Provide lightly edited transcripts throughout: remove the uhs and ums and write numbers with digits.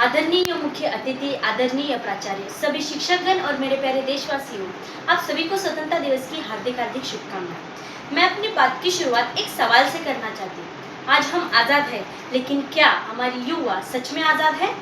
आदरणीय मुख्य अतिथि, आदरणीय प्राचार्य, सभी शिक्षकगण और मेरे प्यारे देशवासियों, आप सभी को स्वतंत्रता दिवस की हार्दिक हार्दिक शुभकामनाएं। मैं अपनी बात की शुरुआत एक सवाल से करना चाहती हूँ। आज हम आज़ाद हैं, लेकिन क्या हमारी युवा सच में आज़ाद है?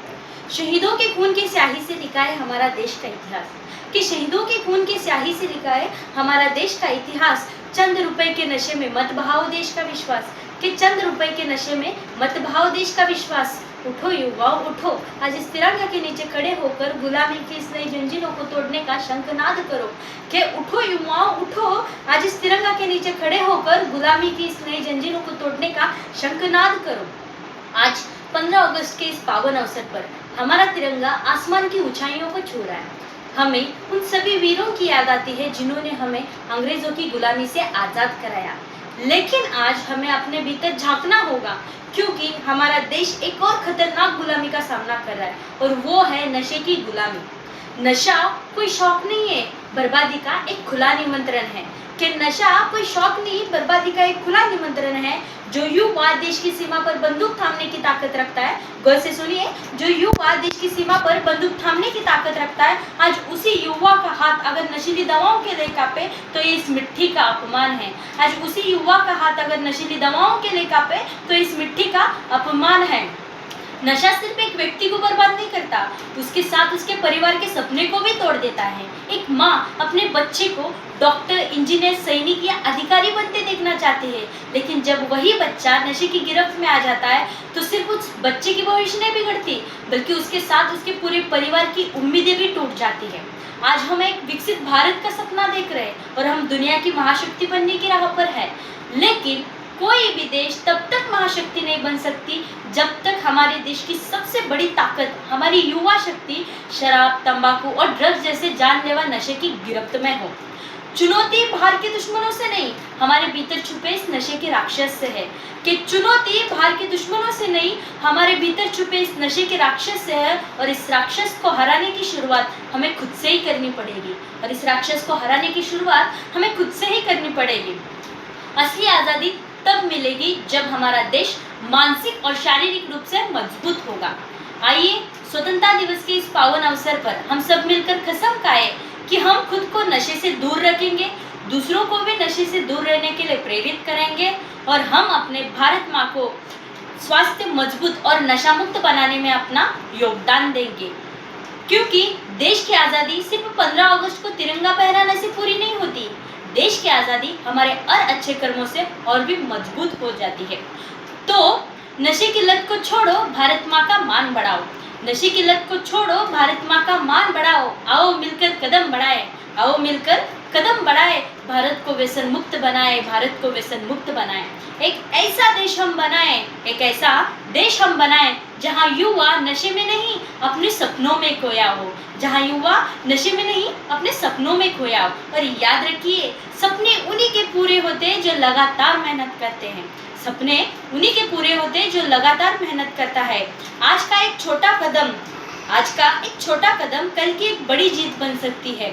शहीदों के खून की स्याही से लिखा है हमारा देश का इतिहास, कि शहीदों के खून की स्याही से लिखा है हमारा देश का इतिहास। चंद रुपए के नशे में मत बहाओ देश का विश्वास, कि चंद रुपए के नशे में मत बहाओ देश का विश्वास। उठो युवाओं उठो, आज इस तिरंगा के नीचे खड़े होकर गुलामी की इस नई जंजीरों को तोड़ने का शंखनाद करो। कि उठो युवाओं उठो, आज इस तिरंगा के नीचे खड़े होकर गुलामी की इस नई जंजीरों को तोड़ने का शंखनाद करो। आज 15 अगस्त के इस पावन अवसर पर हमारा तिरंगा आसमान की ऊंचाइयों को छू रहा है। हमें उन सभी वीरों की याद आती है जिन्होंने हमें अंग्रेजों की गुलामी से आजाद कराया। लेकिन आज हमें अपने भीतर झांकना होगा, क्योंकि हमारा देश एक और खतरनाक गुलामी का सामना कर रहा है, और वो है नशे की गुलामी। नशा कोई शौक नहीं है, बर्बादी का एक खुला निमंत्रण है। कि नशा कोई शौक नहीं, बर्बादी का एक खुला निमंत्रण है। जो युवा देश की सीमा पर बंदूक थामने की ताकत रखता है, गौर से सुनिए, जो युवा देश की सीमा पर बंदूक थामने की ताकत रखता है, आज उसी युवा का हाथ अगर नशीली दवाओं के लिए कांपे तो ये इस मिट्टी का अपमान है। आज उसी युवा का हाथ अगर नशीली दवाओं के लिए कांपे तो इस मिट्टी का अपमान है। नशा सिर्फ एक व्यक्ति को बर्बाद नहीं करता, उसके साथ उसके परिवार के सपने को भी तोड़ देता है। एक माँ अपने बच्चे को डॉक्टर, इंजीनियर, सैनिक या अधिकारी बनते देखना चाहती है, लेकिन जब वही बच्चा नशे की गिरफ्त में आ जाता है तो सिर्फ उस बच्चे की भविष्य नहीं बिगड़ती, बल्कि उसके साथ उसके पूरे परिवार की उम्मीदें भी टूट जाती है। आज हम एक विकसित भारत का सपना देख रहे हैं और हम दुनिया की महाशक्ति बनने की राह पर है, लेकिन कोई भी देश तब तक महाशक्ति नहीं बन सकती जब तक हमारे देश की सबसे बड़ी ताकत, हमारी युवा शक्ति, शराब, तंबाकू और ड्रग्स जैसे जानलेवा नशे की गिरफ्त में हो। चुनौती बाहर के दुश्मनों से नहीं, हमारे भीतर छुपे इस नशे के राक्षस से है। कि चुनौती बाहर के दुश्मनों से नहीं, हमारे भीतर छुपे इस नशे के राक्षस से है, और इस राक्षस को हराने की शुरुआत हमें खुद से ही करनी पड़ेगी। और इस राक्षस को हराने की शुरुआत हमें खुद से ही करनी पड़ेगी। असली आज़ादी तब मिलेगी जब हमारा देश मानसिक और शारीरिक रूप से मजबूत होगा। आइए स्वतंत्रता दिवस के इस पावन अवसर पर हम सब मिलकर कसम खाएं कि हम खुद को नशे से दूर रखेंगे, दूसरों को भी नशे से दूर रहने के लिए प्रेरित करेंगे, और हम अपने भारत माँ को स्वास्थ्य, मजबूत और नशा मुक्त बनाने में अपना योगदान देंगे। क्योंकि देश की आज़ादी सिर्फ 15 अगस्त को तिरंगा फहराने से पूरी नहीं होती, देश की आज़ादी हमारे अच्छे कर्मों से और भी मजबूत हो जाती है। तो नशे की लत को छोड़ो, भारत माँ का मान बढ़ाओ। नशे की लत को छोड़ो, भारत माँ का मान बढ़ाओ। आओ मिलकर कदम बढ़ाए, आओ मिलकर कदम बढ़ाए, भारत को व्यसन मुक्त बनाए, भारत को व्यसन मुक्त बनाए। एक ऐसा देश हम बनाए, एक ऐसा देश हम बनाए जहाँ युवा नशे में नहीं अपने सपनों में खोया हो, जहाँ युवा नशे में नहीं अपने सपनों में खोया हो। और याद रखिए, सपने उन्हीं के पूरे होते हैं जो लगातार मेहनत करते हैं। सपने उन्हीं के पूरे होते हैं जो लगातार मेहनत करता है। आज का एक छोटा कदम कल की एक बड़ी जीत बन सकती है।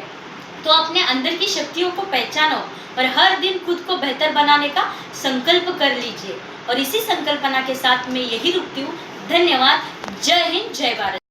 तो अपने अंदर की शक्तियों को पहचानो और हर दिन खुद को बेहतर बनाने का संकल्प कर लीजिए। और इसी संकल्पना के साथ मैं यही रुकती हूँ। धन्यवाद। जय हिंद, जय भारत।